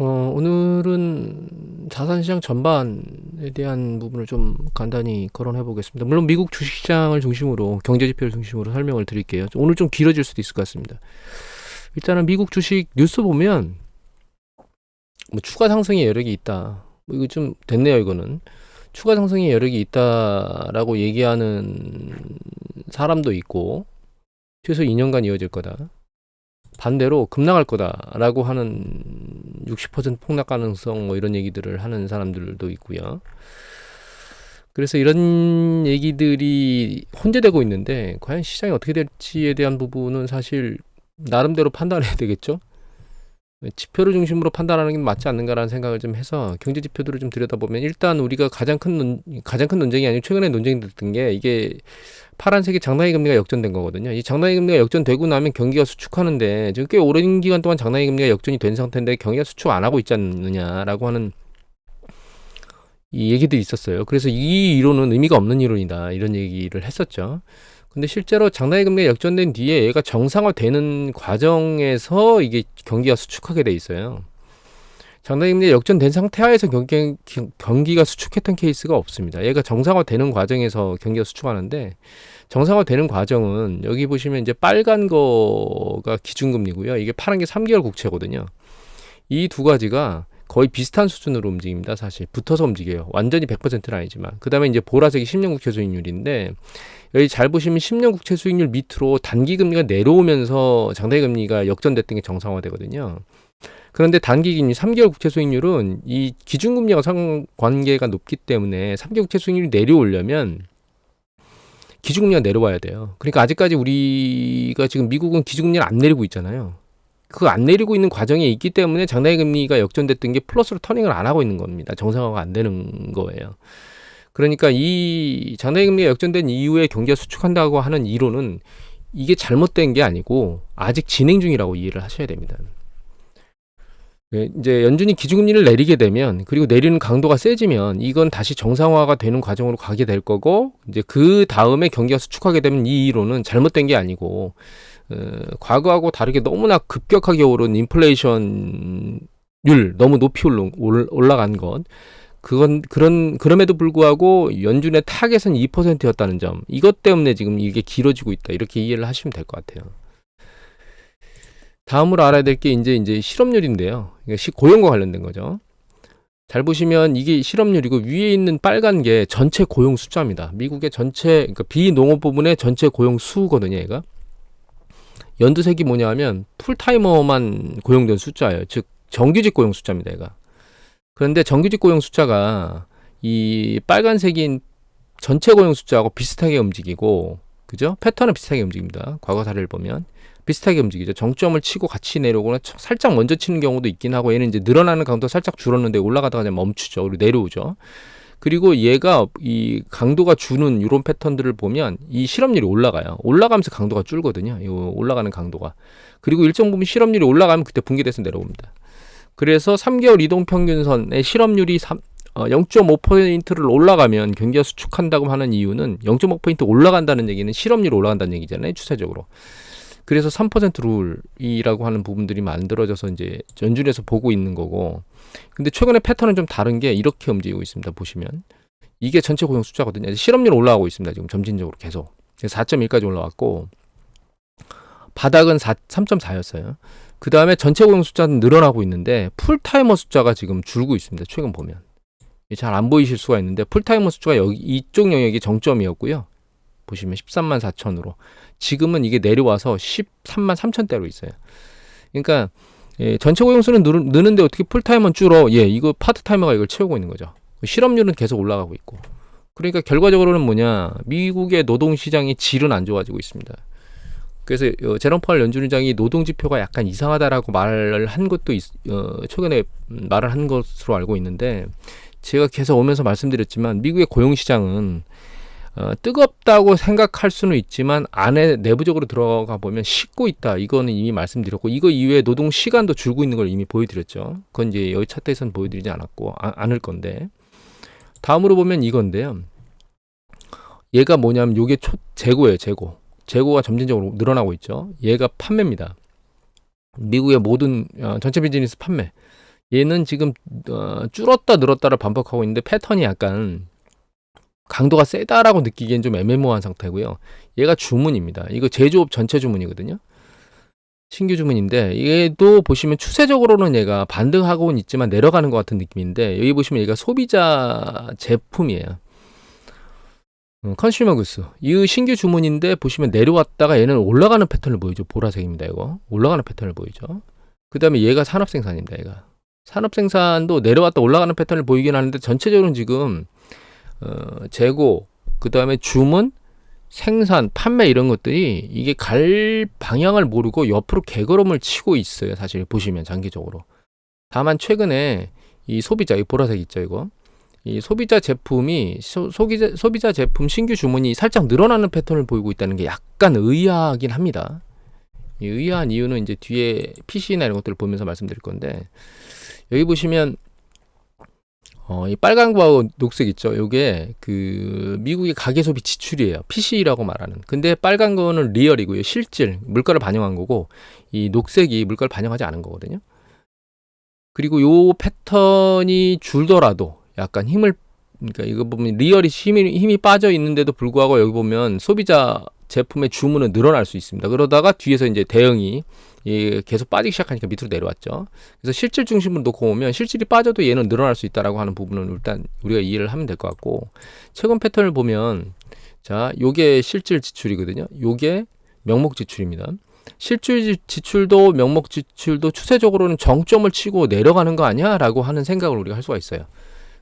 오늘은 자산시장 전반에 대한 부분을 좀 간단히 거론해 보겠습니다. 물론 미국 주식시장을 중심으로 경제지표를 중심으로 설명을 드릴게요. 오늘 좀 길어질 수도 있을 것 같습니다. 일단은 미국 주식 뉴스 보면 뭐 추가 상승의 여력이 있다. 뭐 이거 좀 됐네요. 이거는 추가 상승의 여력이 있다라고 얘기하는 사람도 있고 최소 2년간 이어질 거다. 반대로 급락할 거다라고 하는 60% 폭락 가능성 뭐 이런 얘기들을 하는 사람들도 있고요. 그래서 이런 얘기들이 혼재되고 있는데 과연 시장이 어떻게 될지에 대한 부분은 사실 나름대로 판단해야 되겠죠. 지표를 중심으로 판단하는 게 맞지 않는가라는 생각을 좀 해서 경제 지표들을 좀 들여다보면 일단 우리가 가장 큰 논쟁이 아니고 최근에 논쟁이 됐던 게 이게 파란색이 장단기 금리가 역전된 거거든요. 이 장단기 금리가 역전되고 나면 경기가 수축하는데 지금 꽤 오랜 기간 동안 장단기 금리가 역전이 된 상태인데 경기가 수축 안 하고 있지 않느냐라고 하는 이 얘기들이 있었어요. 그래서 이 이론은 의미가 없는 이론이다 이런 얘기를 했었죠. 근데 실제로 장단기 금리가 역전된 뒤에 얘가 정상화되는 과정에서 이게 경기가 수축하게 돼 있어요. 장단기 금리가 역전된 상태하에서 경기가 수축했던 케이스가 없습니다. 얘가 정상화되는 과정에서 경기가 수축하는데 정상화되는 과정은 여기 보시면 이제 빨간 거가 기준금리고요. 이게 파란 게 3개월 국채거든요. 이 두 가지가 거의 비슷한 수준으로 움직입니다. 사실 붙어서 움직여요. 완전히 100%는 아니지만. 그 다음에 이제 보라색이 10년 국채 수익률인데 여기 잘 보시면 10년 국채 수익률 밑으로 단기 금리가 내려오면서 장단기 금리가 역전됐던 게 정상화되거든요. 그런데 단기 금리 3개월 국채 수익률은 이 기준금리와 상관계가 높기 때문에 3개월 국채 수익률이 내려오려면 기준금리가 내려와야 돼요. 그러니까 아직까지 우리가 지금 미국은 기준금리를 안 내리고 있잖아요. 그 안 내리고 있는 과정에 있기 때문에 장단기 금리가 역전됐던 게 플러스로 터닝을 안 하고 있는 겁니다. 정상화가 안 되는 거예요. 그러니까 이 장단기 금리가 역전된 이후에 경기가 수축한다고 하는 이론은 이게 잘못된 게 아니고 아직 진행 중이라고 이해를 하셔야 됩니다. 이제 연준이 기준금리를 내리게 되면 그리고 내리는 강도가 세지면 이건 다시 정상화가 되는 과정으로 가게 될 거고 이제 그 다음에 경기가 수축하게 되면 이 이론은 잘못된 게 아니고 과거하고 다르게 너무나 급격하게 오른 인플레이션율 너무 높이 올라간 것 그럼에도 불구하고 연준의 타겟은 2%였다는 점 이것 때문에 지금 이게 길어지고 있다 이렇게 이해를 하시면 될 것 같아요. 다음으로 알아야 될 게 이제 실업률인데요. 고용과 관련된 거죠. 잘 보시면 이게 실업률이고 위에 있는 빨간 게 전체 고용 숫자입니다. 미국의 전체 그러니까 비농업 부분의 전체 고용 수거든요. 얘가 연두색이 뭐냐 하면 풀타이머만 고용된 숫자예요. 즉 정규직 고용 숫자입니다. 얘가. 그런데 정규직 고용 숫자가 이 빨간색인 전체 고용 숫자하고 비슷하게 움직이고 그죠? 패턴은 비슷하게 움직입니다. 과거 사례를 보면 비슷하게 움직이죠. 정점을 치고 같이 내려오거나 살짝 먼저 치는 경우도 있긴 하고 얘는 이제 늘어나는 강도가 살짝 줄었는데 올라가다가 그냥 멈추죠. 그리고 내려오죠. 그리고 얘가 이 강도가 주는 이런 패턴들을 보면 이 실업률이 올라가요. 올라가면서 강도가 줄거든요. 이 올라가는 강도가. 그리고 일정 부분 실업률이 올라가면 그때 붕괴돼서 내려옵니다. 그래서 3개월 이동평균선의 실업률이 0.5%를 올라가면 경기가 수축한다고 하는 이유는 0.5% 올라간다는 얘기는 실업률이 올라간다는 얘기잖아요. 추세적으로. 그래서 3% 룰이라고 하는 부분들이 만들어져서 이제 연준에서 보고 있는 거고. 근데 최근에 패턴은 좀 다른 게 이렇게 움직이고 있습니다. 보시면. 이게 전체 고용 숫자거든요. 실업률 올라가고 있습니다. 지금 점진적으로 계속. 4.1까지 올라왔고 바닥은 3.4였어요. 그 다음에 전체 고용 숫자는 늘어나고 있는데 풀타이머 숫자가 지금 줄고 있습니다. 최근 보면. 잘 안 보이실 수가 있는데 풀타이머 숫자가 여기 이쪽 영역이 정점이었고요. 보시면 13만 4천으로 지금은 이게 내려와서 13만 3천대로 있어요. 그러니까 전체 고용수는 느는데 어떻게 풀타임은 줄어? 이거 파트타이머가 이걸 채우고 있는 거죠. 실업률은 계속 올라가고 있고. 그러니까 결과적으로는 뭐냐? 미국의 노동시장의 질은 안 좋아지고 있습니다. 그래서 제롬 파월 연준 의장이 노동지표가 약간 이상하다라고 말을 한 것도 최근에 말을 한 것으로 알고 있는데 제가 계속 오면서 말씀드렸지만 미국의 고용시장은 뜨겁다고 생각할 수는 있지만 안에 내부적으로 들어가 보면 식고 있다. 이거는 이미 말씀드렸고 이거 이외에 노동 시간도 줄고 있는 걸 이미 보여드렸죠. 그건 이제 여기 차트에서는 보여드리지 않았고 않을 건데 다음으로 보면 이건데요. 얘가 뭐냐면 이게 재고예요. 재고가 점진적으로 늘어나고 있죠. 얘가 판매입니다. 미국의 모든 전체 비즈니스 판매. 얘는 지금 줄었다 늘었다를 반복하고 있는데 패턴이 약간 강도가 세다라고 느끼기엔 좀 애매모호한 상태고요. 얘가 주문입니다. 이거 제조업 전체 주문이거든요. 신규 주문인데 얘도 보시면 추세적으로는 얘가 반등하고는 있지만 내려가는 것 같은 느낌인데 여기 보시면 얘가 소비자 제품이에요. 컨슈머 구스. 이 신규 주문인데 보시면 내려왔다가 얘는 올라가는 패턴을 보이죠. 보라색입니다. 이거 올라가는 패턴을 보이죠. 그 다음에 얘가 산업생산입니다. 얘가 산업생산도 내려왔다 올라가는 패턴을 보이긴 하는데 전체적으로는 지금 재고, 그 다음에 주문, 생산, 판매 이런 것들이 이게 갈 방향을 모르고 옆으로 개걸음을 치고 있어요. 사실 보시면 장기적으로. 다만 최근에 이 소비자, 이 보라색 있죠, 이거. 이 소비자 제품이 소비자 제품 신규 주문이 살짝 늘어나는 패턴을 보이고 있다는 게 약간 의아하긴 합니다. 이 의아한 이유는 이제 뒤에 PC나 이런 것들을 보면서 말씀드릴 건데 여기 보시면 이 빨간 거하고 녹색 있죠. 요게 그 미국의 가계 소비 지출이에요. PC라고 말하는. 근데 빨간 거는 리얼이고요. 실질, 물가를 반영한 거고 이 녹색이 물가를 반영하지 않은 거거든요. 그리고 요 패턴이 줄더라도 약간 그러니까 이거 보면 리얼이 힘이 빠져 있는데도 불구하고 여기 보면 소비자 제품의 주문은 늘어날 수 있습니다. 그러다가 뒤에서 이제 대응이 계속 빠지기 시작하니까 밑으로 내려왔죠. 그래서 실질 중심으로 놓고 보면 실질이 빠져도 얘는 늘어날 수 있다라고 하는 부분은 일단 우리가 이해를 하면 될 것 같고 최근 패턴을 보면 자, 요게 실질 지출이거든요. 요게 명목 지출입니다. 실질 지출도 명목 지출도 추세적으로는 정점을 치고 내려가는 거 아니야? 라고 하는 생각을 우리가 할 수가 있어요.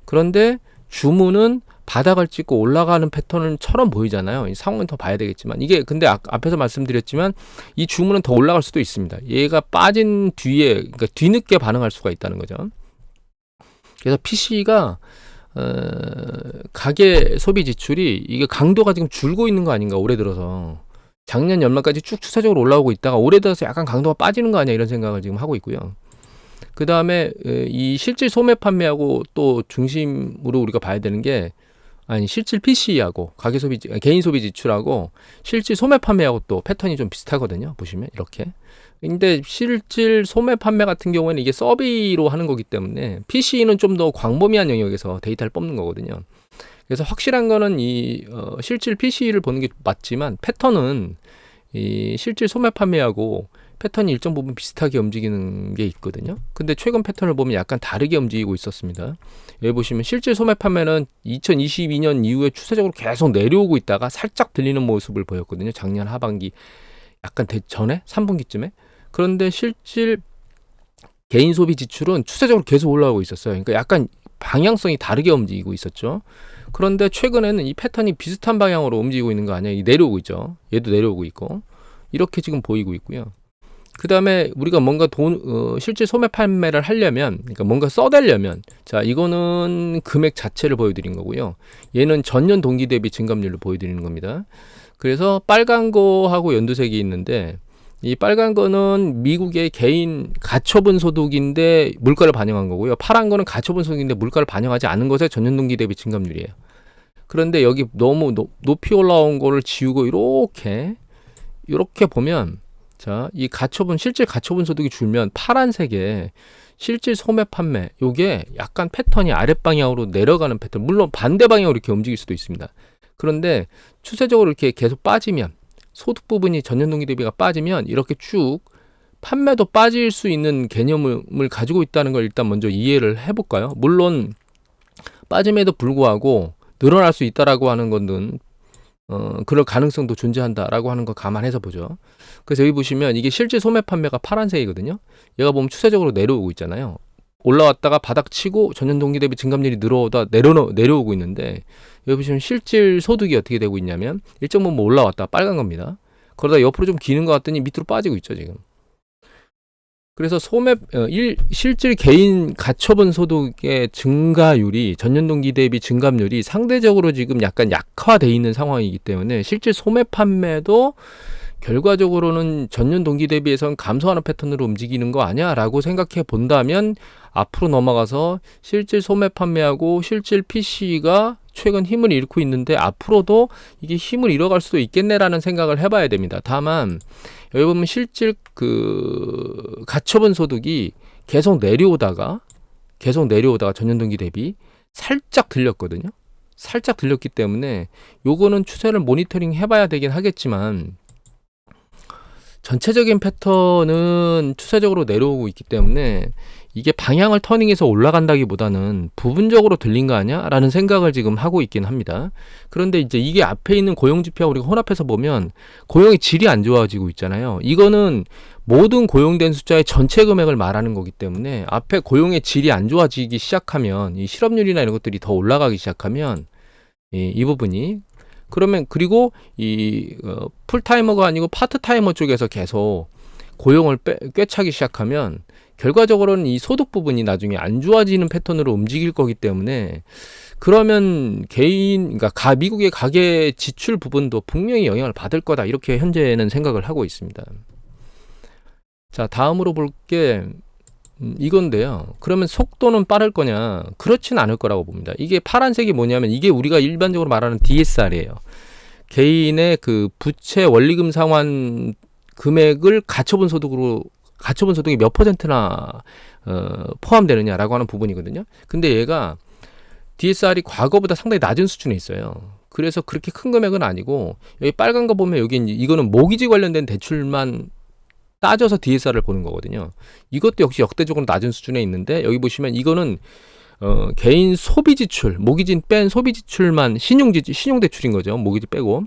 그런데 주문은 바닥을 찍고 올라가는 패턴처럼 보이잖아요. 이 상황은 더 봐야 되겠지만 이게 근데 앞에서 말씀드렸지만 이 주문은 더 올라갈 수도 있습니다. 얘가 빠진 뒤에 그러니까 뒤늦게 반응할 수가 있다는 거죠. 그래서 PC가 가계 소비 지출이 이게 강도가 지금 줄고 있는 거 아닌가 올해 들어서 작년 연말까지 쭉 추세적으로 올라오고 있다가 올해 들어서 약간 강도가 빠지는 거 아니야 이런 생각을 지금 하고 있고요. 그 다음에 이 실질 소매 판매하고 또 중심으로 우리가 봐야 되는 게 실질 PC하고 가계 소비 개인 소비 지출하고 실질 소매 판매하고 또 패턴이 좀 비슷하거든요. 보시면 이렇게. 근데 실질 소매 판매 같은 경우에는 이게 서비로 하는 거기 때문에 PC는 좀 더 광범위한 영역에서 데이터를 뽑는 거거든요. 그래서 확실한 거는 이 실질 PC를 보는 게 맞지만 패턴은 이 실질 소매 판매하고 패턴이 일정 부분 비슷하게 움직이는 게 있거든요. 근데 최근 패턴을 보면 약간 다르게 움직이고 있었습니다. 여기 보시면 실질 소매 판매는 2022년 이후에 추세적으로 계속 내려오고 있다가 살짝 들리는 모습을 보였거든요. 작년 하반기 약간 전에 3분기쯤에. 그런데 실질 개인 소비 지출은 추세적으로 계속 올라오고 있었어요. 그러니까 약간 방향성이 다르게 움직이고 있었죠. 그런데 최근에는 이 패턴이 비슷한 방향으로 움직이고 있는 거 아니에요. 내려오고 있죠. 얘도 내려오고 있고 이렇게 지금 보이고 있고요. 그 다음에 우리가 뭔가 실질 소매 판매를 하려면, 그러니까 뭔가 써대려면, 자, 이거는 금액 자체를 보여드린 거고요. 얘는 전년 동기 대비 증감률을 보여드리는 겁니다. 그래서 빨간 거하고 연두색이 있는데, 이 빨간 거는 미국의 개인 가처분 소득인데 물가를 반영한 거고요. 파란 거는 가처분 소득인데 물가를 반영하지 않은 것의 전년 동기 대비 증감률이에요. 그런데 여기 너무 높이 올라온 거를 지우고 이렇게 보면, 자, 이 실질 가처분 소득이 줄면 파란색에 실질 소매 판매, 요게 약간 패턴이 아랫방향으로 내려가는 패턴, 물론 반대 방향으로 이렇게 움직일 수도 있습니다. 그런데 추세적으로 이렇게 계속 빠지면, 소득 부분이 전년 동기 대비가 빠지면 이렇게 쭉 판매도 빠질 수 있는 개념을 가지고 있다는 걸 일단 먼저 이해를 해볼까요? 물론 빠짐에도 불구하고 늘어날 수 있다라고 하는 것은 그럴 가능성도 존재한다라고 하는 거 감안해서 보죠. 그래서 여기 보시면 이게 실질 소매 판매가 파란색이거든요. 얘가 보면 추세적으로 내려오고 있잖아요. 올라왔다가 바닥 치고 전년 동기 대비 증감률이 늘어오다 내려오고 있는데 여기 보시면 실질 소득이 어떻게 되고 있냐면 일정 부분 올라왔다 빨간 겁니다. 그러다 옆으로 좀 기는 것 같더니 밑으로 빠지고 있죠 지금. 그래서 실질 개인 가처분 소득의 증가율이 전년 동기 대비 증감률이 상대적으로 지금 약간 약화돼 있는 상황이기 때문에 실질 소매 판매도 결과적으로는 전년 동기 대비해서는 감소하는 패턴으로 움직이는 거 아니야? 라고 생각해 본다면 앞으로 넘어가서 실질 소매 판매하고 실질 PC가 최근 힘을 잃고 있는데 앞으로도 이게 힘을 잃어갈 수도 있겠네라는 생각을 해봐야 됩니다. 다만 여기 보면 실질 가처분 소득이 계속 내려오다가 계속 내려오다가 전년 동기 대비 살짝 들렸거든요. 살짝 들렸기 때문에 요거는 추세를 모니터링 해봐야 되긴 하겠지만 전체적인 패턴은 추세적으로 내려오고 있기 때문에 이게 방향을 터닝해서 올라간다기보다는 부분적으로 들린 거 아니야? 라는 생각을 지금 하고 있긴 합니다. 그런데 이제 이게 앞에 있는 고용지표와 우리가 혼합해서 보면 고용의 질이 안 좋아지고 있잖아요. 이거는 모든 고용된 숫자의 전체 금액을 말하는 거기 때문에 앞에 고용의 질이 안 좋아지기 시작하면 이 실업률이나 이런 것들이 더 올라가기 시작하면 이 부분이 그러면 그리고 이 풀타이머가 아니고 파트타이머 쪽에서 계속 고용을 꿰차기 시작하면 결과적으로는 이 소득 부분이 나중에 안 좋아지는 패턴으로 움직일 거기 때문에 그러면 그러니까 미국의 가계 지출 부분도 분명히 영향을 받을 거다 이렇게 현재는 생각을 하고 있습니다. 자, 다음으로 볼 게 이건데요. 그러면 속도는 빠를 거냐? 그렇진 않을 거라고 봅니다. 이게 파란색이 뭐냐면 이게 우리가 일반적으로 말하는 DSR이에요. 개인의 그 부채 원리금 상환 금액을 가처분 소득이 몇 %나 포함되느냐라고 하는 부분이거든요. 근데 얘가 DSR이 과거보다 상당히 낮은 수준에 있어요. 그래서 그렇게 큰 금액은 아니고 여기 빨간 거 보면 여기 이거는 모기지 관련된 대출만 따져서 DSR을 보는 거거든요. 이것도 역시 역대적으로 낮은 수준에 있는데 여기 보시면 이거는 개인 소비 지출, 모기지 뺀 소비 지출만 신용 대출인 거죠. 모기지 빼고.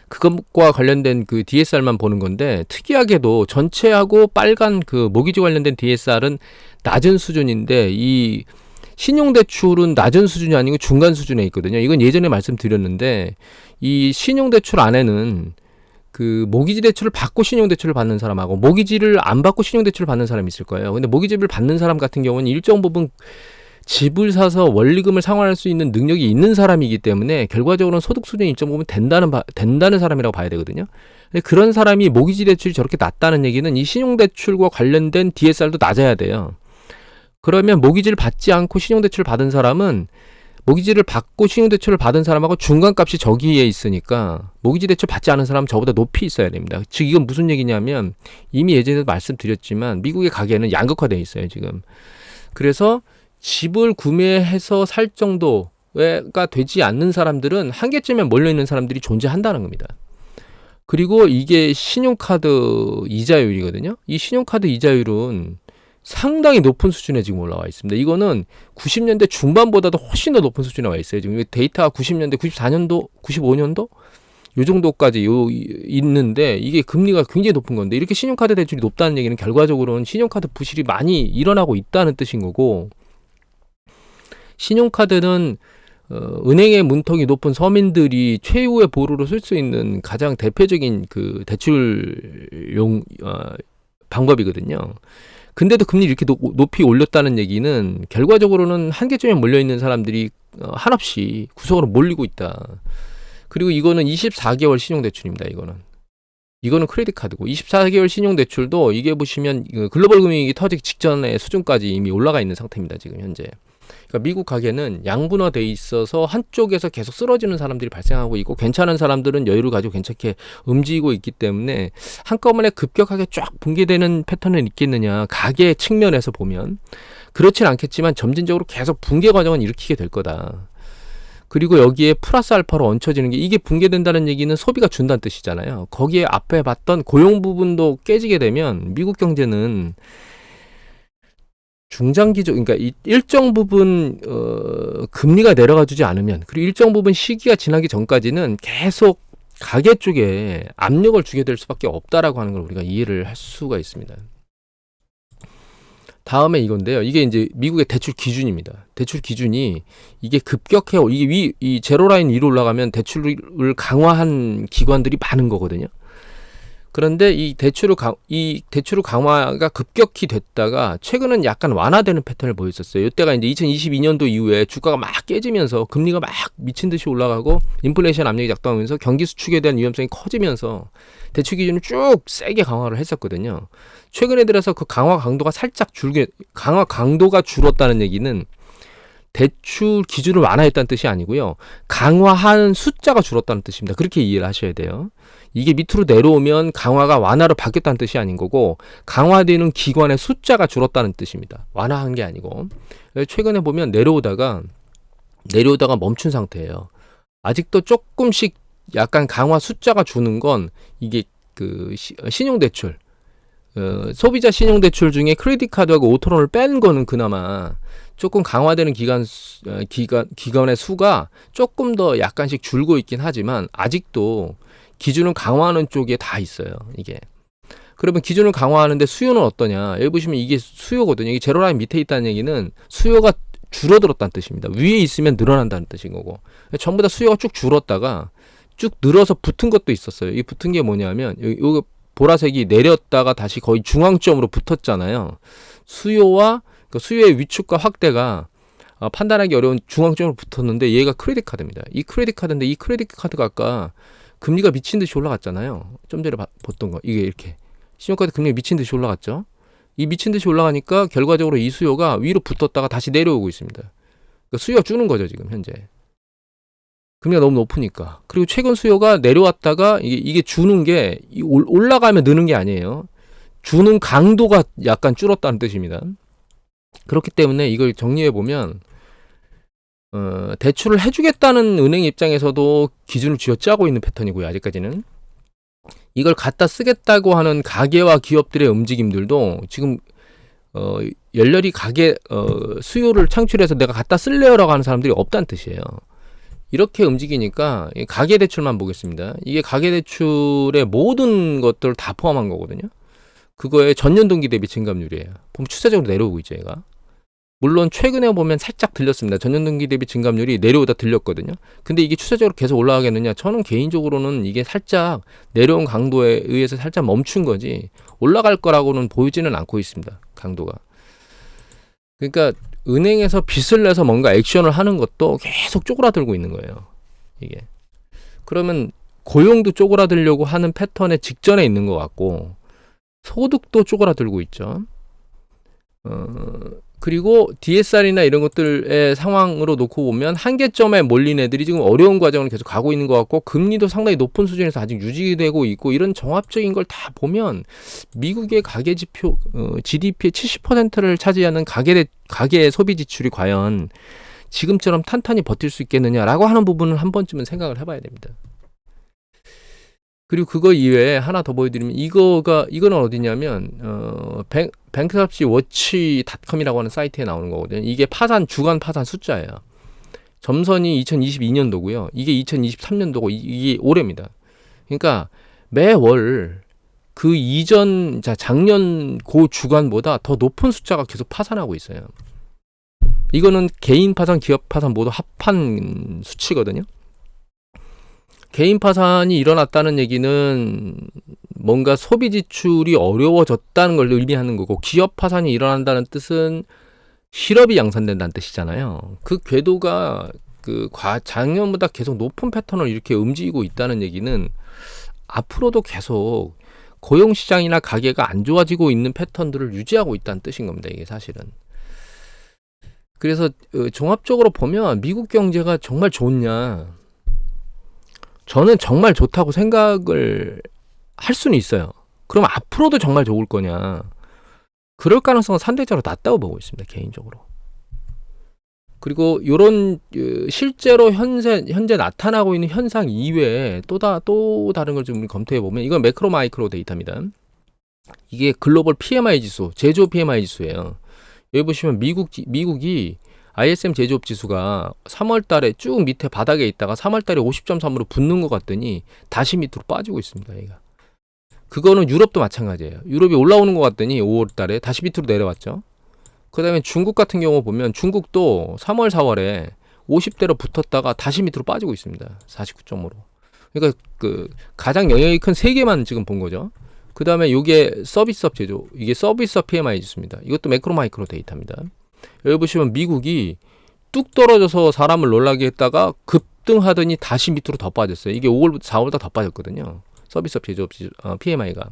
그것과 관련된 그 DSR만 보는 건데 특이하게도 전체하고 빨간 그 모기지 관련된 DSR은 낮은 수준인데 이 신용대출은 낮은 수준이 아니고 중간 수준에 있거든요. 이건 예전에 말씀드렸는데 이 신용대출 안에는 그 모기지 대출을 받고 신용대출을 받는 사람하고 모기지를 안 받고 신용대출을 받는 사람이 있을 거예요. 근데 모기지를 받는 사람 같은 경우는 일정 부분 집을 사서 원리금을 상환할 수 있는 능력이 있는 사람이기 때문에 결과적으로는 소득 수준이 일정 부분 된다는 사람이라고 봐야 되거든요. 근데 그런 사람이 모기지 대출이 저렇게 낮다는 얘기는 이 신용대출과 관련된 DSR도 낮아야 돼요. 그러면 모기지를 받지 않고 신용대출을 받은 사람은 모기지를 받고 신용대출을 받은 사람하고 중간값이 저기에 있으니까 모기지 대출 받지 않은 사람은 저보다 높이 있어야 됩니다. 즉 이건 무슨 얘기냐면 이미 예전에도 말씀드렸지만 미국의 가계는 양극화되어 있어요 지금. 그래서 집을 구매해서 살 정도가 되지 않는 사람들은 한계점에 몰려있는 사람들이 존재한다는 겁니다. 그리고 이게 신용카드 이자율이거든요. 이 신용카드 이자율은 상당히 높은 수준에 지금 올라와 있습니다. 이거는 90년대 중반보다도 훨씬 더 높은 수준에 와 있어요. 지금 데이터가 90년대, 94년도, 95년도 요 정도까지 있는데 이게 금리가 굉장히 높은 건데 이렇게 신용카드 대출이 높다는 얘기는 결과적으로는 신용카드 부실이 많이 일어나고 있다는 뜻인 거고 신용카드는 은행의 문턱이 높은 서민들이 최후의 보루로 쓸 수 있는 가장 대표적인 그 대출용 방법이거든요. 근데도 금리를 이렇게 높이 올렸다는 얘기는 결과적으로는 한계점에 몰려있는 사람들이 한없이 구석으로 몰리고 있다. 그리고 이거는 24개월 신용대출입니다. 이거는 크레딧 카드고 24개월 신용대출도 이게 보시면 글로벌 금융위기 터지기 직전의 수준까지 이미 올라가 있는 상태입니다. 지금 현재. 그러니까 미국 가계는 양분화돼 있어서 한쪽에서 계속 쓰러지는 사람들이 발생하고 있고 괜찮은 사람들은 여유를 가지고 괜찮게 움직이고 있기 때문에 한꺼번에 급격하게 쫙 붕괴되는 패턴은 있겠느냐 가계 측면에서 보면 그렇진 않겠지만 점진적으로 계속 붕괴 과정은 일으키게 될 거다. 그리고 여기에 플러스 알파로 얹혀지는 게 이게 붕괴된다는 얘기는 소비가 준다는 뜻이잖아요. 거기에 앞에 봤던 고용 부분도 깨지게 되면 미국 경제는 중장기적, 그러니까 일정 부분 금리가 내려가 주지 않으면 그리고 일정 부분 시기가 지나기 전까지는 계속 가계 쪽에 압력을 주게 될 수밖에 없다라고 하는 걸 우리가 이해를 할 수가 있습니다. 다음에 이건데요. 이게 이제 미국의 대출 기준입니다. 대출 기준이 이게 급격해 이게 이 제로라인 위로 올라가면 대출을 강화한 기관들이 많은 거거든요. 그런데 이 대출을 강화가 급격히 됐다가 최근은 약간 완화되는 패턴을 보였었어요. 이때가 이제 2022년도 이후에 주가가 막 깨지면서 금리가 막 미친 듯이 올라가고 인플레이션 압력이 작동하면서 경기 수축에 대한 위험성이 커지면서 대출 기준을 쭉 세게 강화를 했었거든요. 최근에 들어서 그 강화 강도가 줄었다는 얘기는 대출 기준을 완화했다는 뜻이 아니고요. 강화한 숫자가 줄었다는 뜻입니다. 그렇게 이해를 하셔야 돼요. 이게 밑으로 내려오면 강화가 완화로 바뀌었다는 뜻이 아닌 거고 강화되는 기관의 숫자가 줄었다는 뜻입니다. 완화한 게 아니고. 최근에 보면 내려오다가 멈춘 상태예요. 아직도 조금씩 약간 강화 숫자가 주는 건 이게 그 신용대출, 소비자 신용대출 중에 크레딧 카드하고 오토론을 뺀 거는 그나마 조금 강화되는 기간의 수가 조금 더 약간씩 줄고 있긴 하지만 아직도 기준을 강화하는 쪽에 다 있어요. 이게. 그러면 기준을 강화하는데 수요는 어떠냐? 여기 보시면 이게 수요거든요. 이게 제로라인 밑에 있다는 얘기는 수요가 줄어들었다는 뜻입니다. 위에 있으면 늘어난다는 뜻인 거고. 전부 다 수요가 쭉 줄었다가 쭉 늘어서 붙은 것도 있었어요. 이 붙은 게 뭐냐면 요 보라색이 내렸다가 다시 거의 중앙점으로 붙었잖아요. 수요와 수요의 위축과 확대가 판단하기 어려운 중앙점으로 붙었는데 얘가 크레딧 카드입니다. 이 크레딧 카드인데 이 크레딧 카드가 아까 금리가 미친 듯이 올라갔잖아요. 좀 전에 봤던 거. 이게 이렇게. 신용카드 금리가 미친 듯이 올라갔죠. 이 미친 듯이 올라가니까 결과적으로 이 수요가 위로 붙었다가 다시 내려오고 있습니다. 그러니까 수요가 주는 거죠, 지금 현재. 금리가 너무 높으니까. 그리고 최근 수요가 내려왔다가 이게 주는 게 올라가면 느는 게 아니에요. 주는 강도가 약간 줄었다는 뜻입니다. 그렇기 때문에 이걸 정리해 보면 대출을 해주겠다는 은행 입장에서도 기준을 쥐어짜고 있는 패턴이고요. 아직까지는. 이걸 갖다 쓰겠다고 하는 가계와 기업들의 움직임들도 지금 열렬히 수요를 창출해서 내가 갖다 쓸래요라고 하는 사람들이 없다는 뜻이에요. 이렇게 움직이니까 가계대출만 보겠습니다. 이게 가계대출의 모든 것들을 다 포함한 거거든요. 그거의 전년 동기 대비 증감률이에요. 보면 추세적으로 내려오고 있죠, 얘가. 물론 최근에 보면 살짝 들렸습니다. 전년 동기 대비 증감률이 내려오다 들렸거든요. 근데 이게 추세적으로 계속 올라가겠느냐? 저는 개인적으로는 이게 살짝 내려온 강도에 의해서 살짝 멈춘 거지 올라갈 거라고는 보이지는 않고 있습니다. 강도가. 그러니까 은행에서 빚을 내서 뭔가 액션을 하는 것도 계속 쪼그라들고 있는 거예요. 이게. 그러면 고용도 쪼그라들려고 하는 패턴의 직전에 있는 것 같고 소득도 쪼그라들고 있죠. 그리고 DSR이나 이런 것들의 상황으로 놓고 보면 한계점에 몰린 애들이 지금 어려운 과정을 계속 가고 있는 것 같고 금리도 상당히 높은 수준에서 아직 유지되고 있고 이런 종합적인 걸 다 보면 미국의 가계지표 GDP의 70%를 차지하는 가계 소비 지출이 과연 지금처럼 탄탄히 버틸 수 있겠느냐라고 하는 부분을 한 번쯤은 생각을 해봐야 됩니다. 그리고 그거 이외에 하나 더 보여드리면 이거는 어디냐면 뱅크럽시 워치닷컴이라고 하는 사이트에 나오는 거거든요. 이게 주간 파산 숫자예요. 점선이 2022년도고요. 이게 2023년도고 이게 올해입니다. 그러니까 매월 그 이전 작년 그 주간보다 더 높은 숫자가 계속 파산하고 있어요. 이거는 개인 파산, 기업 파산 모두 합한 수치거든요. 개인 파산이 일어났다는 얘기는 뭔가 소비 지출이 어려워졌다는 걸 의미하는 거고 기업 파산이 일어난다는 뜻은 실업이 양산된다는 뜻이잖아요. 그 궤도가 작년보다 계속 높은 패턴을 이렇게 움직이고 있다는 얘기는 앞으로도 계속 고용시장이나 가계가 안 좋아지고 있는 패턴들을 유지하고 있다는 뜻인 겁니다. 이게 사실은. 그래서 종합적으로 보면 미국 경제가 정말 좋냐? 저는 정말 좋다고 생각을 할 수는 있어요. 그럼 앞으로도 정말 좋을 거냐? 그럴 가능성은 상대적으로 낮다고 보고 있습니다. 개인적으로. 그리고 이런 실제로 현재 나타나고 있는 현상 이외에 또 다른 걸 좀 검토해 보면 이건 매크로 마이크로 데이터입니다. 이게 글로벌 PMI 지수, 제조업 PMI 지수예요. 여기 보시면 미국이 ISM 제조업 지수가 3월 달에 쭉 밑에 바닥에 있다가 3월 달에 50.3으로 붙는 것 같더니 다시 밑으로 빠지고 있습니다. 얘가. 그거는 유럽도 마찬가지예요. 유럽이 올라오는 것 같더니 5월 달에 다시 밑으로 내려왔죠. 그 다음에 중국 같은 경우 보면 중국도 3월, 4월에 50대로 붙었다가 다시 밑으로 빠지고 있습니다. 49.5로. 그러니까 가장 영향이 큰 세 개만 지금 본 거죠. 그 다음에 이게 서비스업 제조, 이게 서비스업 PMI 지수입니다. 이것도 매크로 마이크로 데이터입니다. 여기 보시면 미국이 뚝 떨어져서 사람을 놀라게 했다가 급등하더니 다시 밑으로 더 빠졌어요. 이게 5월부터 4월부터 더 빠졌거든요. 서비스업 제조업 PMI가.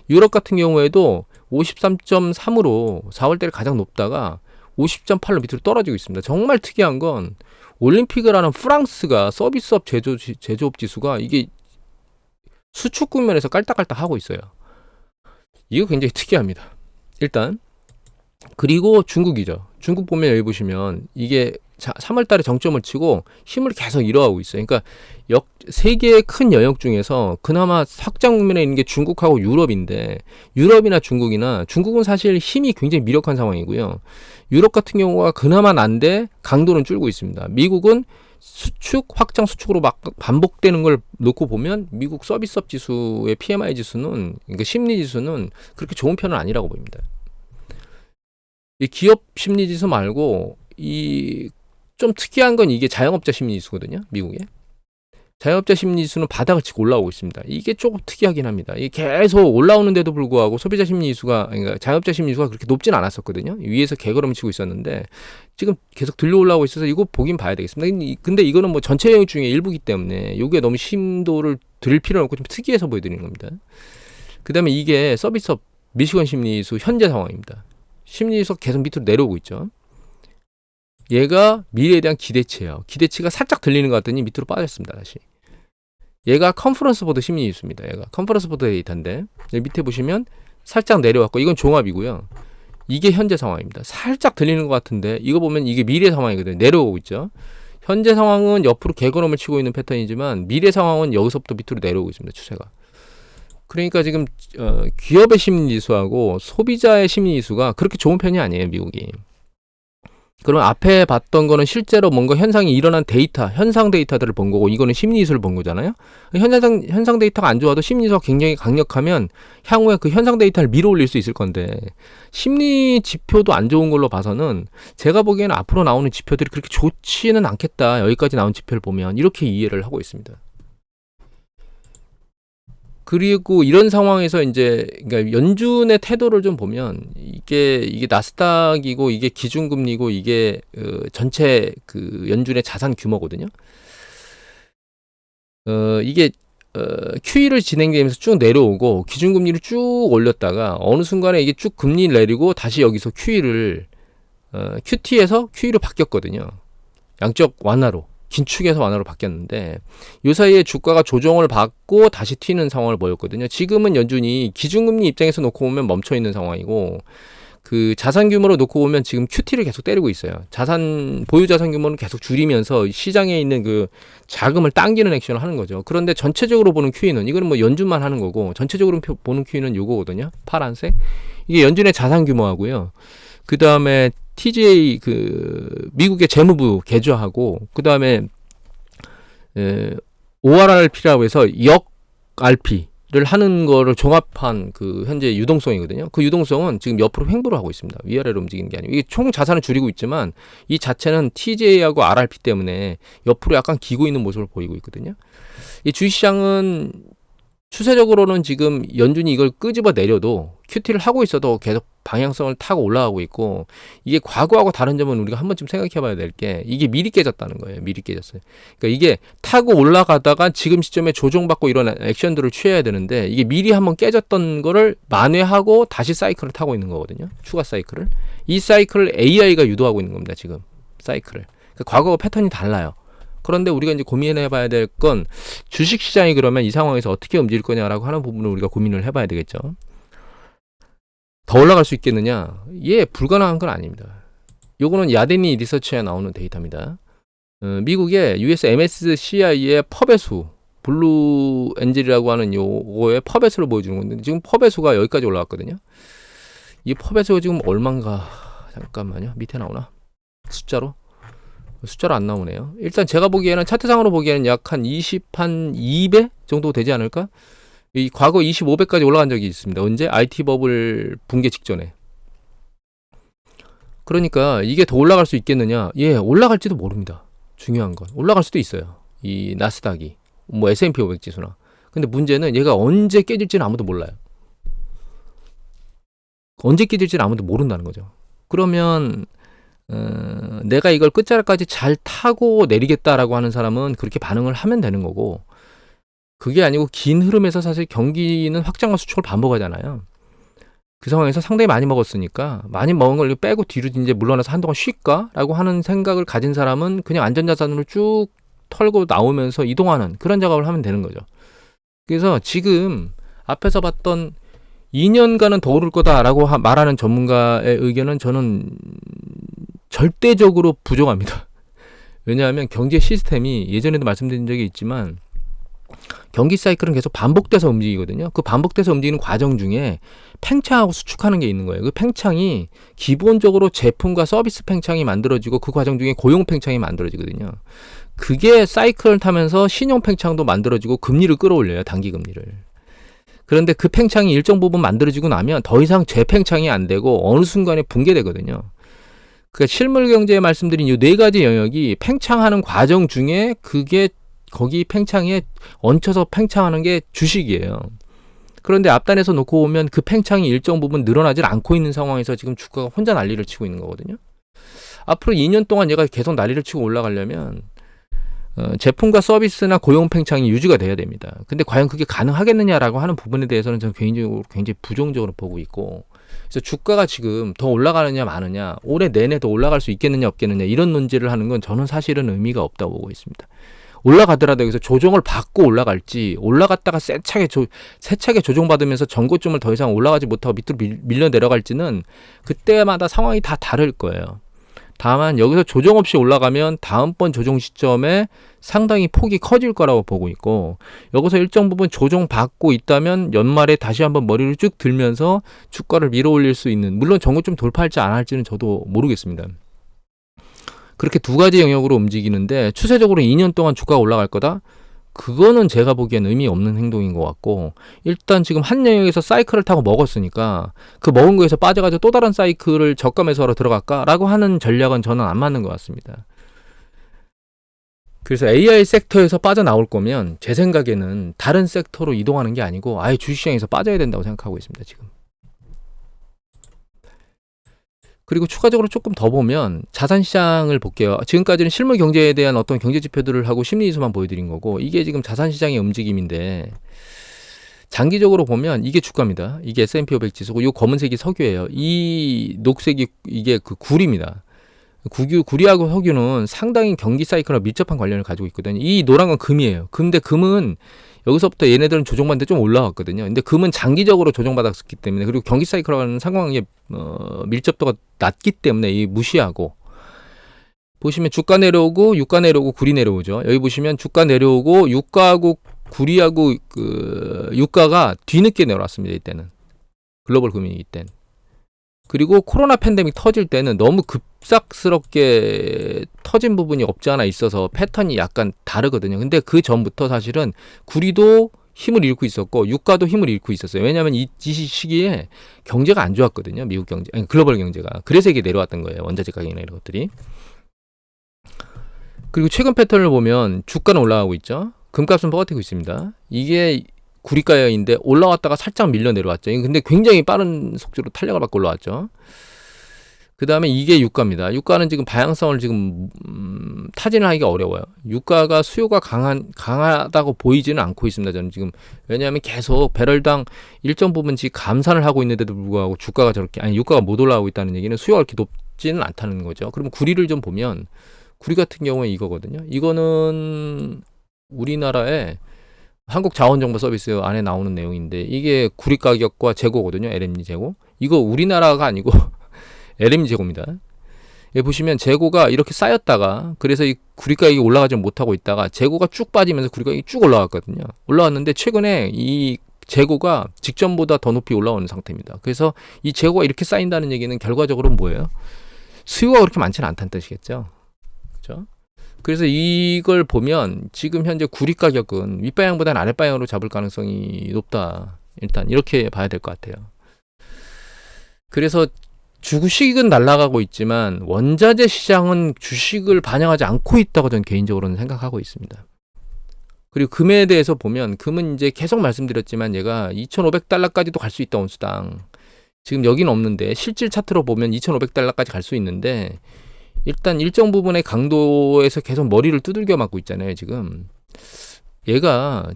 유럽 같은 경우에도 53.3으로 4월 달에 가장 높다가 50.8로 밑으로 떨어지고 있습니다. 정말 특이한 건 올림픽을 프랑스가 서비스업 제조업 지수가 이게 수축 국면에서 깔딱깔딱 하고 있어요. 이거 굉장히 특이합니다. 일단 그리고 중국이죠. 중국 보면 여기 보시면 이게 3월 달에 정점을 치고 힘을 계속 잃어가고 있어요. 그러니까 세계의 큰 영역 중에서 그나마 확장 국면에 있는 게 중국하고 유럽인데 유럽이나 중국은 사실 힘이 굉장히 미력한 상황이고요. 유럽 같은 경우가 그나마 난데 강도는 줄고 있습니다. 미국은 수축, 확장 수축으로 막 반복되는 걸 놓고 보면 미국 서비스업 지수의 PMI 지수는 그러니까 심리 지수는 그렇게 좋은 편은 아니라고 보입니다. 이 기업 심리 지수 말고 이 좀 특이한 건 이게 자영업자 심리 지수거든요. 미국에. 자영업자 심리 지수는 바닥을 치고 올라오고 있습니다. 이게 조금 특이하긴 합니다. 이게 계속 올라오는데도 불구하고 소비자 심리 지수가 그러니까 자영업자 심리 지수가 그렇게 높진 않았었거든요. 위에서 개걸음 치고 있었는데 지금 계속 들려 올라오고 있어서 이거 보긴 봐야 되겠습니다. 근데 이거는 뭐 전체 영역 중에 일부기 때문에 이게 너무 심도를 드릴 필요는 없고 좀 특이해서 보여드리는 겁니다. 그 다음에 이게 서비스업 미시건 심리 지수 현재 상황입니다. 심리 지수가 계속 밑으로 내려오고 있죠. 얘가 미래에 대한 기대치예요. 기대치가 살짝 들리는 것 같더니 밑으로 빠졌습니다. 다시. 얘가 컨퍼런스 보드 심리 지수입니다. 얘가 컨퍼런스 보드 데이터인데 여기 밑에 보시면 살짝 내려왔고 이건 종합이고요. 이게 현재 상황입니다. 살짝 들리는 것 같은데 이거 보면 이게 미래 상황이거든요. 내려오고 있죠. 현재 상황은 옆으로 개걸음을 치고 있는 패턴이지만 미래 상황은 여기서부터 밑으로 내려오고 있습니다. 추세가. 그러니까 지금 기업의 심리 지수하고 소비자의 심리 지수가 그렇게 좋은 편이 아니에요. 미국이. 그럼 앞에 봤던 거는 실제로 뭔가 현상이 일어난 데이터, 현상 데이터들을 본 거고 이거는 심리지수를 본 거잖아요. 현상 데이터가 안 좋아도 심리지수가 굉장히 강력하면 향후에 그 현상 데이터를 밀어 올릴 수 있을 건데 심리 지표도 안 좋은 걸로 봐서는 제가 보기에는 앞으로 나오는 지표들이 그렇게 좋지는 않겠다. 여기까지 나온 지표를 보면 이렇게 이해를 하고 있습니다. 그리고 이런 상황에서 이제 그러니까 연준의 태도를 좀 보면 이게 나스닥이고 이게 기준금리고 이게 전체 그 연준의 자산 규모거든요. 이게 QE를 진행되면서 쭉 내려오고 기준금리를 쭉 올렸다가 어느 순간에 이게 쭉 금리를 내리고 다시 여기서 QT에서 QE로 바뀌었거든요. 양적 완화로. 긴축에서 완화로 바뀌었는데 이 사이에 주가가 조정을 받고 다시 튀는 상황을 보였거든요. 지금은 연준이 기준금리 입장에서 놓고 보면 멈춰 있는 상황이고 그 자산 규모로 놓고 보면 지금 QT를 계속 때리고 있어요. 보유 자산 규모는 계속 줄이면서 시장에 있는 그 자금을 당기는 액션을 하는 거죠. 그런데 전체적으로 보는 QE는 이거는 뭐 연준만 하는 거고 전체적으로 보는 QE는 요거거든요. 파란색. 이게 연준의 자산 규모하고요. 그 다음에 TJ 미국의 재무부 계좌하고 그 다음에 ORRP라고 해서 역 RP를 하는 거를 종합한 그 현재 유동성이거든요. 그 유동성은 지금 옆으로 횡보를 하고 있습니다. 위아래로 움직이는 게 아니고 이게 총 자산을 줄이고 있지만 이 자체는 TJ하고 RRP 때문에 옆으로 약간 기고 있는 모습을 보이고 있거든요. 이 주식시장은 추세적으로는 지금 연준이 이걸 끄집어 내려도 QT를 하고 있어도 계속 방향성을 타고 올라가고 있고 이게 과거하고 다른 점은 우리가 한 번쯤 생각해 봐야 될 게 이게 미리 깨졌다는 거예요. 미리 깨졌어요. 그러니까 이게 타고 올라가다가 지금 시점에 조정받고 이런 액션들을 취해야 되는데 이게 미리 한번 깨졌던 거를 만회하고 다시 사이클을 타고 있는 거거든요. 추가 사이클을. 이 사이클을 AI가 유도하고 있는 겁니다. 지금 사이클을. 그러니까 과거와 패턴이 달라요. 그런데 우리가 이제 고민해 봐야 될 건 주식시장이 그러면 이 상황에서 어떻게 움직일 거냐라고 하는 부분을 우리가 고민을 해봐야 되겠죠. 더 올라갈 수 있겠느냐? 예, 불가능한 건 아닙니다. 요거는 야데니 리서치에 나오는 데이터입니다. 미국의 US MSCI의 펍의 수, 블루 엔젤이라고 하는 요거의 펍의 수를 보여주는 건데 지금 펍의 수가 여기까지 올라왔거든요. 이 펍의 수가 지금 얼마인가? 잠깐만요. 밑에 나오나? 숫자로 안 나오네요. 일단 제가 보기에는 차트상으로 보기에는 약 한 2배 정도 되지 않을까? 이 과거 25배까지 올라간 적이 있습니다. 언제? IT 버블 붕괴 직전에. 그러니까 이게 더 올라갈 수 있겠느냐? 예, 올라갈지도 모릅니다. 중요한 건 올라갈 수도 있어요. 이 나스닥이 뭐 S&P 500 지수나. 근데 문제는 얘가 언제 깨질지는 아무도 몰라요. 언제 깨질지는 아무도 모른다는 거죠. 그러면 내가 이걸 끝자락까지 잘 타고 내리겠다라고 하는 사람은 그렇게 반응을 하면 되는 거고 그게 아니고 긴 흐름에서 사실 경기는 확장과 수축을 반복하잖아요. 그 상황에서 상당히 많이 먹었으니까 많이 먹은 걸 빼고 뒤로 이제 물러나서 한동안 쉴까라고 하는 생각을 가진 사람은 그냥 안전자산으로 쭉 털고 나오면서 이동하는 그런 작업을 하면 되는 거죠. 그래서 지금 앞에서 봤던 2년간은 더 오를 거다라고 말하는 전문가의 의견은 저는 절대적으로 부정합니다. 왜냐하면 경제 시스템이 예전에도 말씀드린 적이 있지만 경기 사이클은 계속 반복돼서 움직이거든요. 그 반복돼서 움직이는 과정 중에 팽창하고 수축하는 게 있는 거예요. 그 팽창이 기본적으로 제품과 서비스 팽창이 만들어지고 그 과정 중에 고용 팽창이 만들어지거든요. 그게 사이클을 타면서 신용 팽창도 만들어지고 금리를 끌어올려요. 단기 금리를. 그런데 그 팽창이 일정 부분 만들어지고 나면 더 이상 재팽창이 안 되고 어느 순간에 붕괴되거든요. 그러니까 실물 경제에 말씀드린 이 네 가지 영역이 팽창하는 과정 중에 그게 거기 팽창에 얹혀서 팽창하는 게 주식이에요. 그런데 앞단에서 놓고 보면 그 팽창이 일정 부분 늘어나질 않고 있는 상황에서 지금 주가가 혼자 난리를 치고 있는 거거든요. 앞으로 2년 동안 얘가 계속 난리를 치고 올라가려면 제품과 서비스나 고용 팽창이 유지가 돼야 됩니다. 근데 과연 그게 가능하겠느냐라고 하는 부분에 대해서는 저는 개인적으로 굉장히 부정적으로 보고 있고, 그래서 주가가 지금 더 올라가느냐 마느냐, 올해 내내 더 올라갈 수 있겠느냐 없겠느냐 이런 논지를 하는 건 저는 사실은 의미가 없다고 보고 있습니다. 올라가더라도 여기서 조정을 받고 올라갈지, 올라갔다가 세차게 조정받으면서 전고점을 더 이상 올라가지 못하고 밑으로 밀려 내려갈지는 그때마다 상황이 다 다를 거예요. 다만 여기서 조정 없이 올라가면 다음번 조정 시점에 상당히 폭이 커질 거라고 보고 있고, 여기서 일정 부분 조정받고 있다면 연말에 다시 한번 머리를 쭉 들면서 주가를 밀어 올릴 수 있는, 물론 전고점 돌파할지 안 할지는 저도 모르겠습니다. 그렇게 두 가지 영역으로 움직이는데 추세적으로 2년 동안 주가가 올라갈 거다? 그거는 제가 보기엔 의미 없는 행동인 것 같고, 일단 지금 한 영역에서 사이클을 타고 먹었으니까 그 먹은 거에서 빠져가지고 또 다른 사이클을 저가 매수하러 들어갈까라고 하는 전략은 저는 안 맞는 것 같습니다. 그래서 AI 섹터에서 빠져나올 거면 제 생각에는 다른 섹터로 이동하는 게 아니고 아예 주식시장에서 빠져야 된다고 생각하고 있습니다. 지금. 그리고 추가적으로 조금 더 보면 자산시장을 볼게요. 지금까지는 실물 경제에 대한 어떤 경제 지표들을 하고 심리지수만 보여드린 거고, 이게 지금 자산시장의 움직임인데, 장기적으로 보면 이게 주가입니다. 이게 S&P 500 지수고, 이 검은색이 석유예요. 이 녹색이 이게 그 구리입니다. 구리하고 석유는 상당히 경기 사이클과 밀접한 관련을 가지고 있거든요. 이 노란 건 금이에요. 근데 금은 여기서부터 얘네들은 조정받는데 좀 올라왔거든요. 근데 금은 장기적으로 조정받았기 때문에, 그리고 경기 사이클과는 상관관계 밀접도가 낮기 때문에 이 무시하고, 보시면 주가 내려오고 유가 내려오고 구리 내려오죠. 여기 보시면 주가 내려오고 유가하고 구리하고 그 유가가 뒤늦게 내려왔습니다. 이때는 글로벌 금융 이때는. 그리고 코로나 팬데믹 터질 때는 너무 급작스럽게 터진 부분이 없지 않아 있어서 패턴이 약간 다르거든요. 근데 그 전부터 사실은 구리도 힘을 잃고 있었고 유가도 힘을 잃고 있었어요. 왜냐하면 이 시기에 경제가 안 좋았거든요. 미국 경제, 아니 글로벌 경제가. 그래서 이게 내려왔던 거예요. 원자재 가격이나 이런 것들이. 그리고 최근 패턴을 보면 주가는 올라가고 있죠. 금값은 버티고 있습니다. 이게 구리가격인데 올라왔다가 살짝 밀려 내려왔죠. 근데 굉장히 빠른 속도로 탄력을 받고 올라왔죠. 그 다음에 이게 유가입니다. 유가는 지금 방향성을 지금 타진을 하기가 어려워요. 유가가 수요가 강하다고 보이지는 않고 있습니다. 저는 지금. 왜냐하면 계속 배럴당 일정 부분씩 감산을 하고 있는데도 불구하고 주가가 저렇게, 아니 유가가 못 올라가고 있다는 얘기는 수요가 그렇게 높지는 않다는 거죠. 그러면 구리를 좀 보면, 구리 같은 경우에 이거거든요. 이거는 우리나라의 한국자원정보서비스 안에 나오는 내용인데, 이게 구리 가격과 재고거든요. LMG 재고. 이거 우리나라가 아니고 LMG 재고입니다. 여기 보시면 재고가 이렇게 쌓였다가, 그래서 이 구리 가격이 올라가지 못하고 있다가 재고가 쭉 빠지면서 구리 가격이 쭉 올라갔거든요. 올라왔는데 최근에 이 재고가 직전보다 더 높이 올라오는 상태입니다. 그래서 이 재고가 이렇게 쌓인다는 얘기는 결과적으로 뭐예요? 수요가 그렇게 많지는 않다는 뜻이겠죠. 그렇죠? 그래서 이걸 보면 지금 현재 구리 가격은 윗방향보다는 아랫방향으로 잡을 가능성이 높다. 일단 이렇게 봐야 될 것 같아요. 그래서 주식은 날아가고 있지만 원자재 시장은 주식을 반영하지 않고 있다고 저는 개인적으로는 생각하고 있습니다. 그리고 금에 대해서 보면, 금은 이제 계속 말씀드렸지만 얘가 2,500달러까지도 갈 수 있다, 온수당. 지금 여기는 없는데 실질 차트로 보면 2,500달러까지 갈 수 있는데, 일단 일정 부분의 강도에서 계속 머리를 두들겨 맞고 있잖아요. 지금 얘가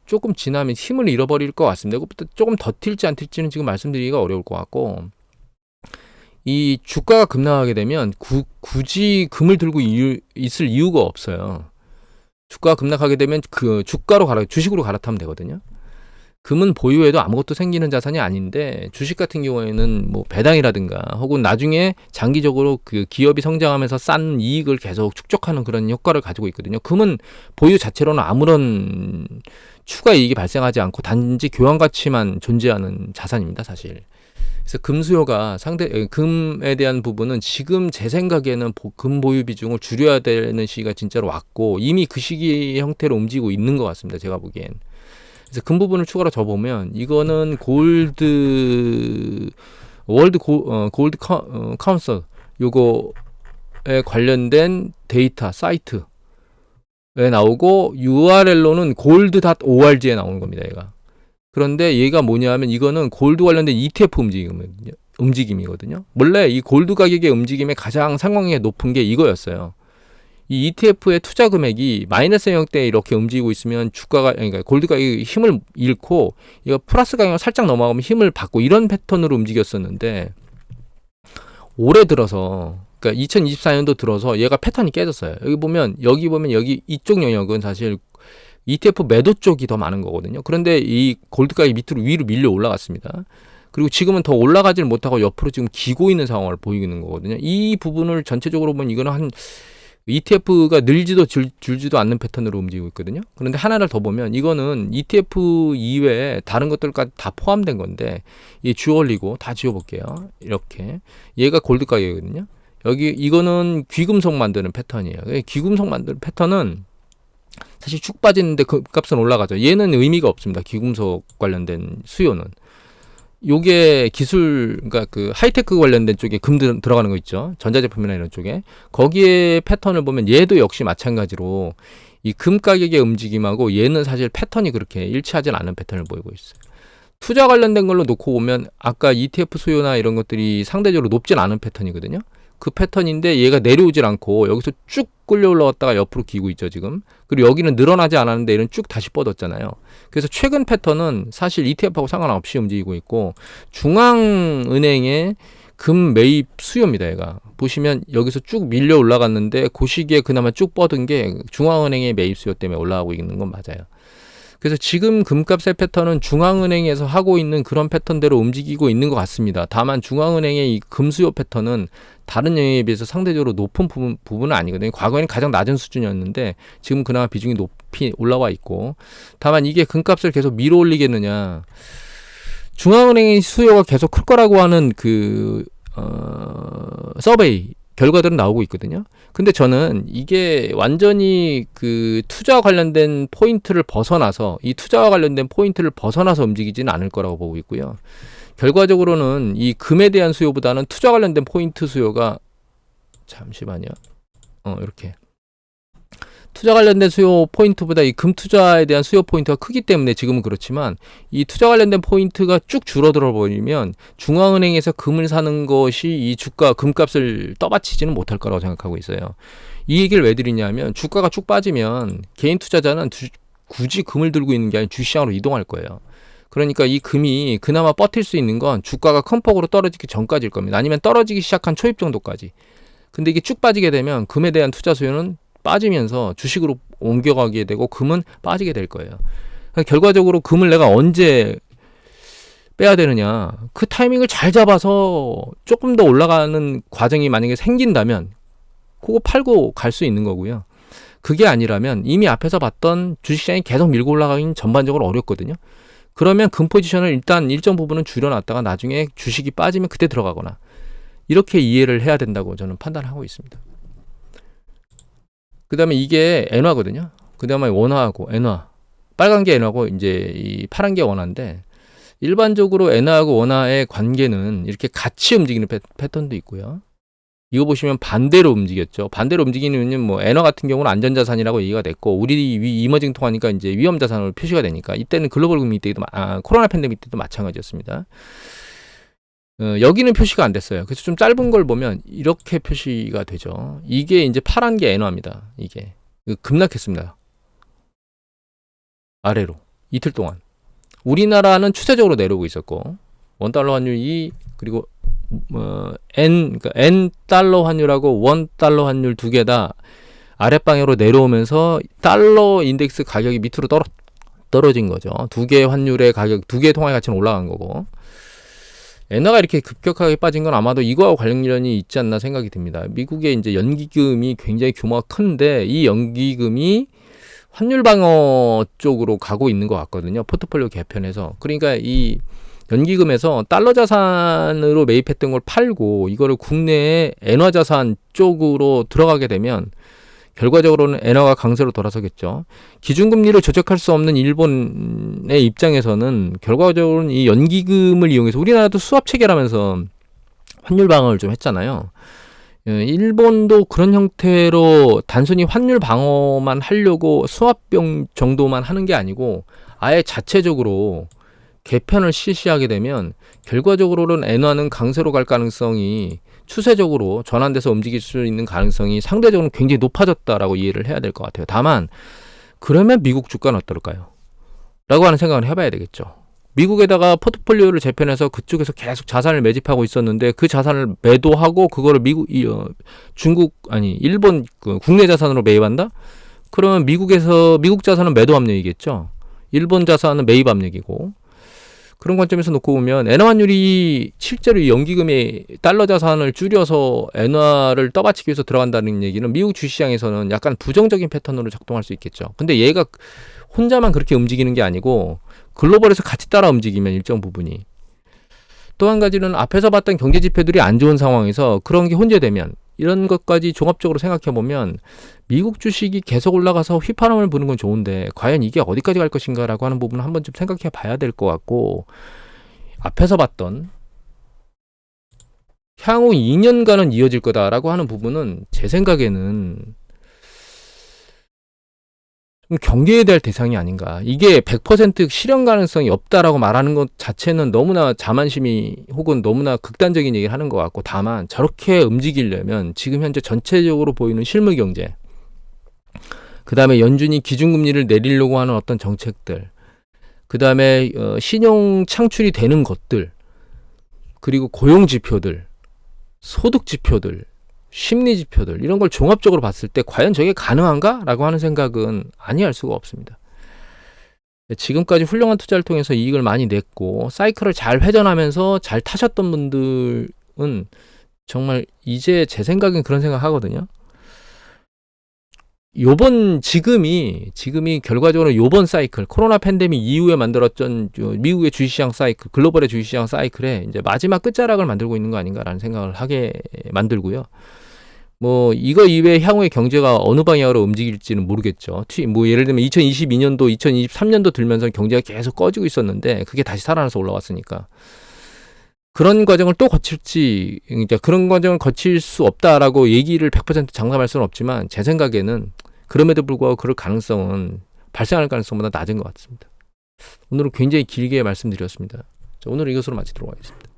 조금 지나면 힘을 잃어버릴 것 같습니다. 이것부터 조금 더 튈지 안 튈지는 지금 말씀드리기가 어려울 것 같고, 이 주가가 급락하게 되면 굳이 금을 들고 있을 이유가 없어요. 주가가 급락하게 되면 그 주식으로 갈아타면 되거든요. 금은 보유해도 아무것도 생기는 자산이 아닌데, 주식 같은 경우에는 뭐 배당이라든가 혹은 나중에 장기적으로 그 기업이 성장하면서 싼 이익을 계속 축적하는 그런 효과를 가지고 있거든요. 금은 보유 자체로는 아무런 추가 이익이 발생하지 않고 단지 교환 가치만 존재하는 자산입니다, 사실. 그래서 금 수요가 금에 대한 부분은 지금 제 생각에는 금 보유 비중을 줄여야 되는 시기가 진짜로 왔고, 이미 그 시기의 형태로 움직이고 있는 것 같습니다, 제가 보기엔. 그래서 금 부분을 추가로 접으면, 이거는 월드 골드 카운슬 요거에 관련된 데이터 사이트에 나오고, URL로는 gold.org에 나오는 겁니다, 얘가. 그런데 얘가 뭐냐면, 이거는 골드 관련된 ETF 움직임이거든요. 원래 이 골드 가격의 움직임의 가장 상황이 높은 게 이거였어요. 이 ETF의 투자 금액이 마이너스 영역대에 이렇게 움직이고 있으면 그러니까 골드 가격이 힘을 잃고, 이거 플러스 가격을 살짝 넘어가면 힘을 받고, 이런 패턴으로 움직였었는데, 올해 들어서, 그러니까 2024년도 들어서 얘가 패턴이 깨졌어요. 여기 보면 이쪽 영역은 사실 ETF 매도 쪽이 더 많은 거거든요. 그런데 이 골드 가격이 위로 밀려 올라갔습니다. 그리고 지금은 더 올라가지를 못하고 옆으로 지금 기고 있는 상황을 보이는 거거든요. 이 부분을 전체적으로 보면 이거는 한 ETF가 늘지도 줄지도 않는 패턴으로 움직이고 있거든요. 그런데 하나를 더 보면, 이거는 ETF 이외에 다른 것들까지 다 포함된 건데, 이 주얼리고 다 지워볼게요. 이렇게 얘가 골드 가격이거든요. 이거는 귀금속 만드는 패턴이에요. 귀금속 만드는 패턴은 사실 쭉 빠지는데 그 값은 올라가죠. 얘는 의미가 없습니다. 귀금속 관련된 수요는. 요게 그러니까 그 하이테크 관련된 쪽에 금 들어가는 거 있죠. 전자제품이나 이런 쪽에. 거기에 패턴을 보면 얘도 역시 마찬가지로 이 금 가격의 움직임하고 얘는 사실 패턴이 그렇게 일치하진 않은 패턴을 보이고 있어요. 투자 관련된 걸로 놓고 보면 아까 ETF 수요나 이런 것들이 상대적으로 높진 않은 패턴이거든요. 그 패턴인데 얘가 내려오질 않고 여기서 쭉 끌려 올라왔다가 옆으로 기고 있죠, 지금. 그리고 여기는 늘어나지 않았는데 얘는 쭉 다시 뻗었잖아요. 그래서 최근 패턴은 사실 ETF하고 상관없이 움직이고 있고, 중앙은행의 금 매입 수요입니다, 얘가. 보시면 여기서 쭉 밀려 올라갔는데 그 시기에 그나마 쭉 뻗은 게 중앙은행의 매입 수요 때문에 올라가고 있는 건 맞아요. 그래서 지금 금값의 패턴은 중앙은행에서 하고 있는 그런 패턴대로 움직이고 있는 것 같습니다. 다만 중앙은행의 이 금수요 패턴은 다른 영역에 비해서 상대적으로 높은 부분은 아니거든요. 과거에는 가장 낮은 수준이었는데 지금 그나마 비중이 높이 올라와 있고, 다만 이게 금값을 계속 밀어 올리겠느냐, 중앙은행의 수요가 계속 클 거라고 하는 서베이 결과들은 나오고 있거든요. 근데 저는 이게 완전히 그 투자와 관련된 포인트를 벗어나서, 이 투자와 관련된 포인트를 벗어나서 움직이지는 않을 거라고 보고 있고요. 결과적으로는 이 금에 대한 수요보다는 투자 관련된 포인트 수요가, 잠시만요. 이렇게. 투자 관련된 수요 포인트보다 이 금 투자에 대한 수요 포인트가 크기 때문에 지금은 그렇지만, 이 투자 관련된 포인트가 쭉 줄어들어 버리면 중앙은행에서 금을 사는 것이 이 주가 금값을 떠받치지는 못할 거라고 생각하고 있어요. 이 얘기를 왜 드리냐면, 주가가 쭉 빠지면 개인 투자자는 굳이 금을 들고 있는 게 아니라 주시장으로 이동할 거예요. 그러니까 이 금이 그나마 버틸 수 있는 건 주가가 큰 폭으로 떨어지기 전까지일 겁니다. 아니면 떨어지기 시작한 초입 정도까지. 근데 이게 쭉 빠지게 되면 금에 대한 투자 수요는 빠지면서 주식으로 옮겨가게 되고 금은 빠지게 될 거예요. 결과적으로 금을 내가 언제 빼야 되느냐, 그 타이밍을 잘 잡아서 조금 더 올라가는 과정이 만약에 생긴다면 그거 팔고 갈 수 있는 거고요. 그게 아니라면 이미 앞에서 봤던 주식시장이 계속 밀고 올라가긴 전반적으로 어렵거든요. 그러면 금 포지션을 일단 일정 부분은 줄여놨다가 나중에 주식이 빠지면 그때 들어가거나, 이렇게 이해를 해야 된다고 저는 판단하고 있습니다. 그 다음에 이게 엔화거든요. 그 다음에 원화하고 엔화. 빨간 게 엔화고 이제 이 파란 게 원화인데, 일반적으로 엔화하고 원화의 관계는 이렇게 같이 움직이는 패턴도 있고요. 이거 보시면 반대로 움직였죠. 반대로 움직이는 뭐 엔화 같은 경우는 안전자산이라고 얘기가 됐고, 우리 이머징 통화니까 이제 위험자산으로 표시가 되니까, 이때는 글로벌 금리 때도 코로나 팬데믹 때도 마찬가지였습니다. 여기는 표시가 안 됐어요. 그래서 좀 짧은 걸 보면 이렇게 표시가 되죠. 이게 이제 파란 게 엔화입니다. 이게 급락했습니다. 아래로. 이틀 동안. 우리나라는 추세적으로 내려오고 있었고 원달러 환율 2 그리고 그러니까 N 달러 환율하고 원 달러 환율 두 개 다 아랫방향으로 내려오면서 달러 인덱스 가격이 밑으로 떨어진 거죠. 두 개의 환율의 가격, 두 개의 통화의 가치는 올라간 거고. 엔화가 이렇게 급격하게 빠진 건 아마도 이거와 관련이 있지 않나 생각이 듭니다. 미국의 이제 연기금이 굉장히 규모가 큰데 이 연기금이 환율 방어 쪽으로 가고 있는 것 같거든요. 포트폴리오 개편에서. 그러니까 이 연기금에서 달러 자산으로 매입했던 걸 팔고 이거를 국내에 엔화 자산 쪽으로 들어가게 되면 결과적으로는 엔화가 강세로 돌아서겠죠. 기준금리를 조작할 수 없는 일본의 입장에서는 결과적으로는 이 연기금을 이용해서 우리나라도 수합 체결하면서 환율 방어를 좀 했잖아요. 일본도 그런 형태로 단순히 환율 방어만 하려고 수합병 정도만 하는 게 아니고 아예 자체적으로 개편을 실시하게 되면 결과적으로는 엔화는 강세로 갈 가능성이 추세적으로 전환돼서 움직일 수 있는 가능성이 상대적으로 굉장히 높아졌다라고 이해를 해야 될 것 같아요. 다만 그러면 미국 주가는 어떨까요? 라고 하는 생각을 해봐야 되겠죠. 미국에다가 포트폴리오를 재편해서 그쪽에서 계속 자산을 매집하고 있었는데 그 자산을 매도하고 그거를 일본 국내 자산으로 매입한다? 그러면 미국 자산은 매도 압력이겠죠. 일본 자산은 매입 압력이고 그런 관점에서 놓고 보면 엔화 환율이 실제로 이 연기금의 달러 자산을 줄여서 엔화를 떠받치기 위해서 들어간다는 얘기는 미국 주시장에서는 약간 부정적인 패턴으로 작동할 수 있겠죠. 근데 얘가 혼자만 그렇게 움직이는 게 아니고 글로벌에서 같이 따라 움직이면 일정 부분이. 또 한 가지는 앞에서 봤던 경제 지표들이 안 좋은 상황에서 그런 게 혼재되면 이런 것까지 종합적으로 생각해 보면 미국 주식이 계속 올라가서 휘파람을 부는 건 좋은데 과연 이게 어디까지 갈 것인가라고 하는 부분은 한번 좀 생각해 봐야 될 것 같고 앞에서 봤던 향후 2년간은 이어질 거다라고 하는 부분은 제 생각에는 좀 경계해야 될 대상이 아닌가. 이게 100% 실현 가능성이 없다라고 말하는 것 자체는 너무나 자만심이 혹은 너무나 극단적인 얘기를 하는 것 같고 다만 저렇게 움직이려면 지금 현재 전체적으로 보이는 실물 경제 그 다음에 연준이 기준금리를 내리려고 하는 어떤 정책들 그 다음에 신용 창출이 되는 것들 그리고 고용 지표들 소득 지표들 심리 지표들 이런 걸 종합적으로 봤을 때 과연 저게 가능한가? 라고 하는 생각은 아니할 수가 없습니다. 지금까지 훌륭한 투자를 통해서 이익을 많이 냈고 사이클을 잘 회전하면서 잘 타셨던 분들은 정말 이제 제 생각엔 그런 생각 하거든요. 지금이 결과적으로 요번 사이클 코로나 팬데믹 이후에 만들었던 미국의 주식시장 사이클 글로벌의 주식시장 사이클에 이제 마지막 끝자락을 만들고 있는 거 아닌가라는 생각을 하게 만들고요. 이거 이외에 향후의 경제가 어느 방향으로 움직일지는 모르겠죠. 예를 들면 2022년도, 2023년도 들면서 경제가 계속 꺼지고 있었는데 그게 다시 살아나서 올라왔으니까. 그런 과정을 또 거칠지, 그러니까 그런 과정을 거칠 수 없다라고 얘기를 100% 장담할 수는 없지만 제 생각에는 그럼에도 불구하고 그럴 가능성은 발생할 가능성보다 낮은 것 같습니다. 오늘은 굉장히 길게 말씀드렸습니다. 오늘은 이것으로 마치도록 하겠습니다.